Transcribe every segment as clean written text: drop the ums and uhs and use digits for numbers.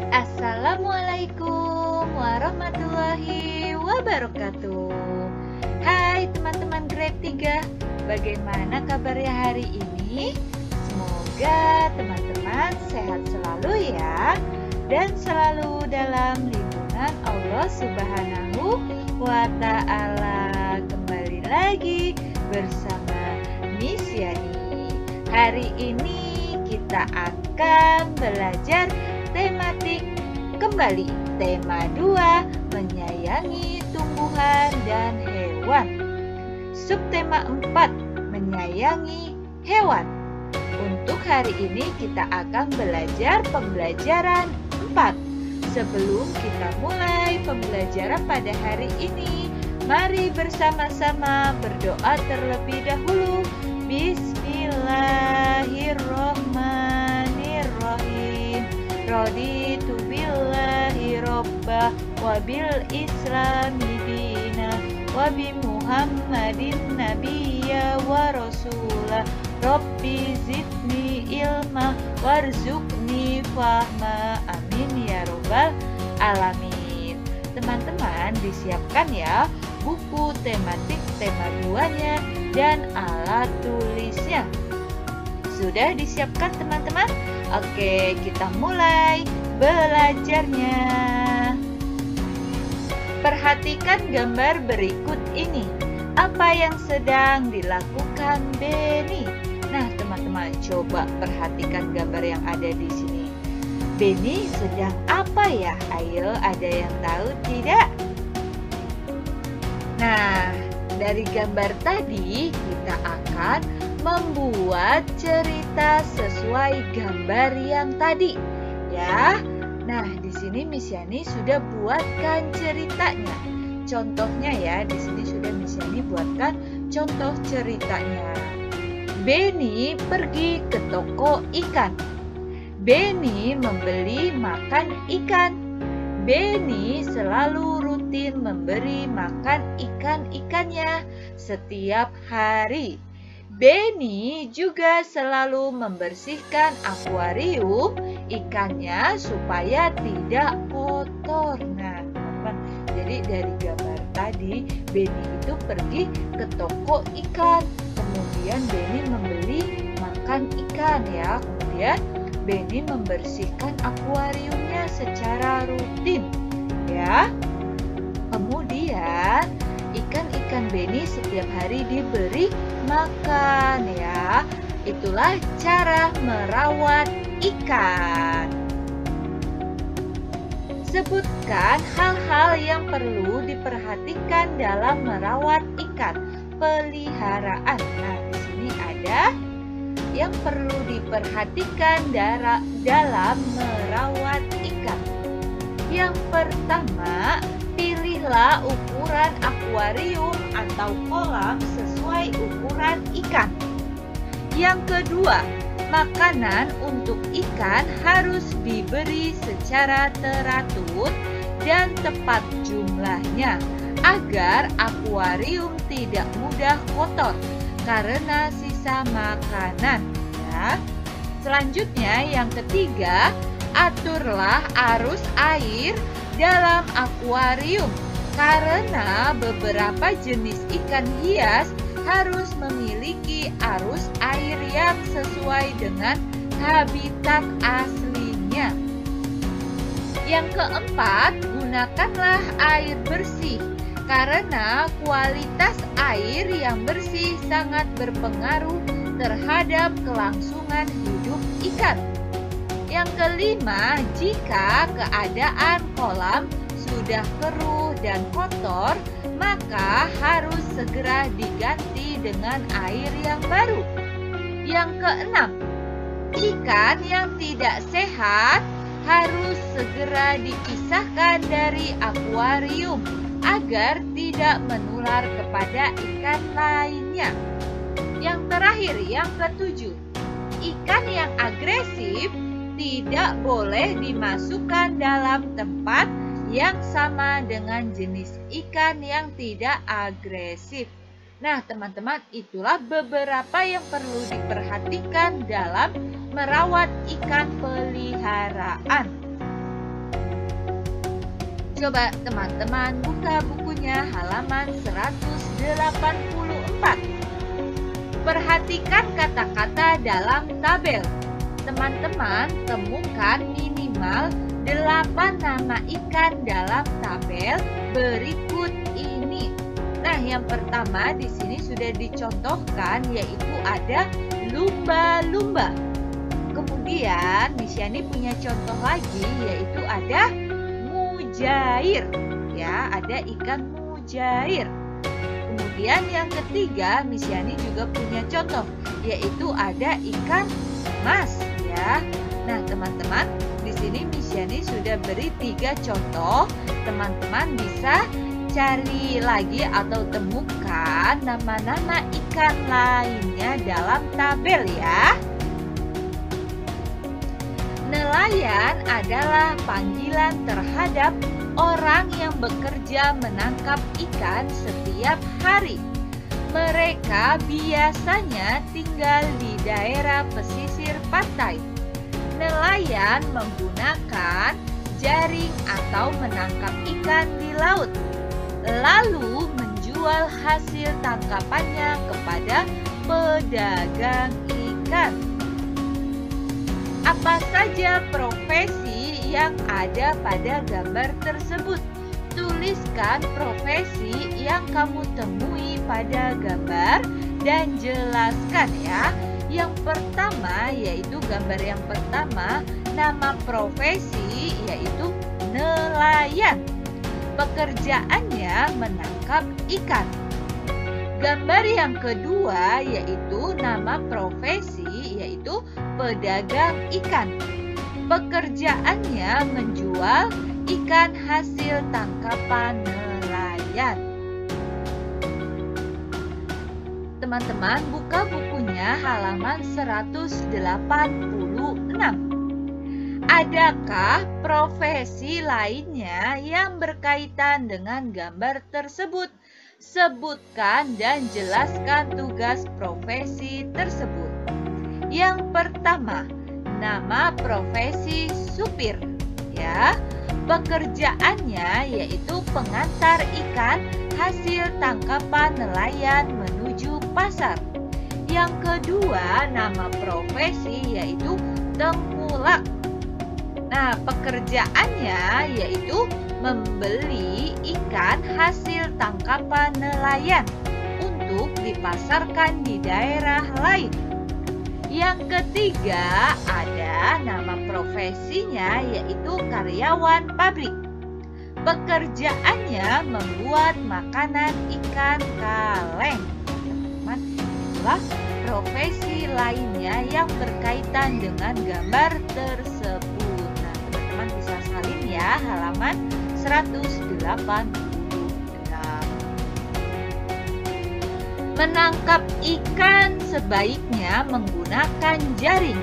Assalamualaikum warahmatullahi wabarakatuh. Hai teman-teman grade 3, bagaimana kabarnya hari ini? Semoga teman-teman sehat selalu ya, dan selalu dalam lindungan Allah Subhanahu wa Ta'ala. Kembali lagi bersama Miss Yani. Hari ini kita akan belajar tematik kembali, tema 2, menyayangi tumbuhan dan hewan. Subtema 4, menyayangi hewan. Untuk hari ini kita akan belajar pembelajaran 4. Sebelum kita mulai pembelajaran pada hari ini, mari bersama-sama berdoa terlebih dahulu. Bismillahirrahmanirrahim. Raditu billahi robba wa bil islami dina wa bi muhammadin nabiyya wa rasulah. Rabbi zidni ilma warzuqni fahma. Amin ya robbal alamin. Teman-teman disiapkan ya buku tematik tema 2-nya dan alat tulisnya. Sudah disiapkan teman-teman? Oke, kita mulai belajarnya. Perhatikan gambar berikut ini. Apa yang sedang dilakukan Benny? Nah, teman-teman coba perhatikan gambar yang ada di sini. Benny sedang apa ya? Ayo, ada yang tahu tidak? Nah, dari gambar tadi kita akan membuat cerita sesuai gambar yang tadi, ya. Nah, di sini Miss Yani sudah buatkan ceritanya. Contohnya ya, di sini sudah Miss Yani buatkan contoh ceritanya. Benny pergi ke toko ikan. Benny membeli makan ikan. Benny selalu rutin memberi makan ikan-ikannya setiap hari. Benny juga selalu membersihkan akuarium ikannya supaya tidak kotor. Nah, teman-teman, jadi dari gambar tadi, Benny itu pergi ke toko ikan. Kemudian Benny membeli makan ikan ya. Kemudian Benny membersihkan akuariumnya secara rutin ya. Kemudian ikan-ikan Benny setiap hari diberi makan ya. Itulah cara merawat ikan. Sebutkan hal-hal yang perlu diperhatikan dalam merawat ikan peliharaan. Nah, di sini ada yang perlu diperhatikan dalam merawat ikan. Yang pertama, pilihlah ukuran akuarium atau kolam sesuai ukuran ikan. Yang kedua, makanan untuk ikan harus diberi secara teratur dan tepat jumlahnya agar akuarium tidak mudah kotor karena sisa makanan ya. Selanjutnya yang ketiga, aturlah arus air dalam akuarium karena beberapa jenis ikan hias harus memiliki arus air yang sesuai dengan habitat aslinya. Yang keempat, gunakanlah air bersih karena kualitas air yang bersih sangat berpengaruh terhadap kelangsungan hidup ikan. Yang kelima, jika keadaan kolam sudah keruh dan kotor, maka harus segera diganti dengan air yang baru. Yang keenam, ikan yang tidak sehat harus segera dipisahkan dari akuarium agar tidak menular kepada ikan lainnya. Yang terakhir, yang ketujuh, ikan yang agresif tidak boleh dimasukkan dalam tempat yang sama dengan jenis ikan yang tidak agresif. Nah, teman-teman, itulah beberapa yang perlu diperhatikan dalam merawat ikan peliharaan. Coba teman-teman buka bukunya halaman 184. Perhatikan kata-kata dalam tabel. Teman-teman temukan minimal 8 nama ikan dalam tabel berikut ini. Nah, yang pertama di sini sudah dicontohkan yaitu ada lumba-lumba. Kemudian Miss Yani punya contoh lagi yaitu ada mujair. Ya, ada ikan mujair. Kemudian yang ketiga Miss Yani juga punya contoh yaitu ada ikan mas ya. Nah, teman-teman, di sini Miss Yani sudah beri 3 contoh. Teman-teman bisa cari lagi atau temukan nama-nama ikan lainnya dalam tabel ya. Nelayan adalah panggilan terhadap orang yang bekerja menangkap ikan setiap hari. Mereka biasanya tinggal di daerah pesisir pantai. Nelayan menggunakan jaring atau menangkap ikan di laut, lalu menjual hasil tangkapannya kepada pedagang ikan. Apa saja profesi yang ada pada gambar tersebut? Tuliskan profesi yang kamu temui pada gambar dan jelaskan ya. Yang pertama yaitu gambar yang pertama, nama profesi yaitu nelayan. Pekerjaannya menangkap ikan. Gambar yang kedua yaitu nama profesi yaitu pedagang ikan. Pekerjaannya menjual ikan hasil tangkapan nelayan. Teman-teman buka bukunya halaman 186. Adakah profesi lainnya yang berkaitan dengan gambar tersebut? Sebutkan dan jelaskan tugas profesi tersebut. Yang pertama, nama profesi supir ya. Pekerjaannya yaitu pengantar ikan hasil tangkapan nelayan menuju pasar. Yang kedua, nama profesi yaitu tengkulak. Nah, pekerjaannya yaitu membeli ikan hasil tangkapan nelayan untuk dipasarkan di daerah lain. Yang ketiga, ada nama profesinya yaitu karyawan pabrik. Pekerjaannya membuat makanan ikan kaleng. Teman-teman, itulah profesi lainnya yang berkaitan dengan gambar tersebut. Nah, teman-teman bisa salin ya halaman 186. Menangkap ikan sebaiknya menggunakan jaring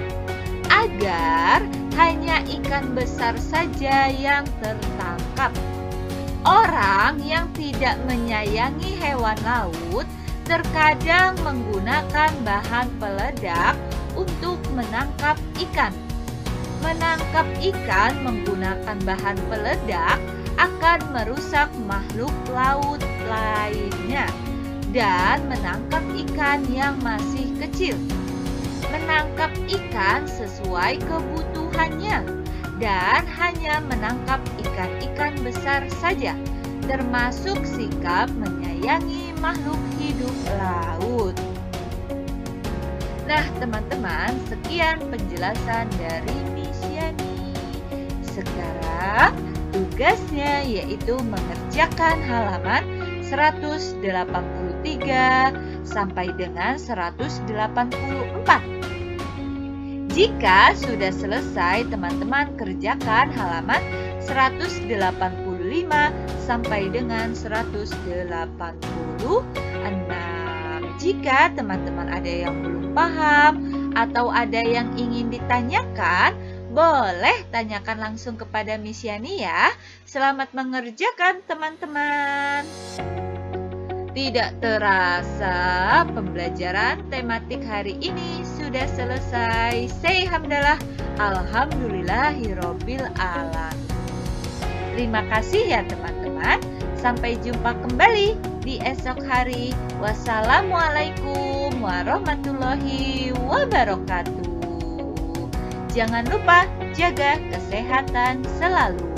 agar hanya ikan besar saja yang tertangkap. Orang yang tidak menyayangi hewan laut terkadang menggunakan bahan peledak untuk menangkap ikan. Menangkap ikan menggunakan bahan peledak akan merusak makhluk laut lainnya dan menangkap ikan yang masih kecil. Menangkap ikan sesuai kebutuhannya dan hanya menangkap ikan-ikan besar saja, termasuk sikap menyayangi makhluk hidup laut. Nah, teman-teman, sekian penjelasan dari Miss Yani. Sekarang tugasnya yaitu mengerjakan halaman 183 sampai dengan 184. Jika sudah selesai, teman-teman kerjakan halaman 185 sampai dengan 186. Jika teman-teman ada yang belum paham atau ada yang ingin ditanyakan, boleh tanyakan langsung kepada Miss Yani ya. Selamat mengerjakan teman-teman. Tidak terasa pembelajaran tematik hari ini sudah selesai. Say hamdalah, alhamdulillahirobbil alamin. Terima kasih ya teman-teman. Sampai jumpa kembali di esok hari. Wassalamualaikum warahmatullahi wabarakatuh. Jangan lupa jaga kesehatan selalu.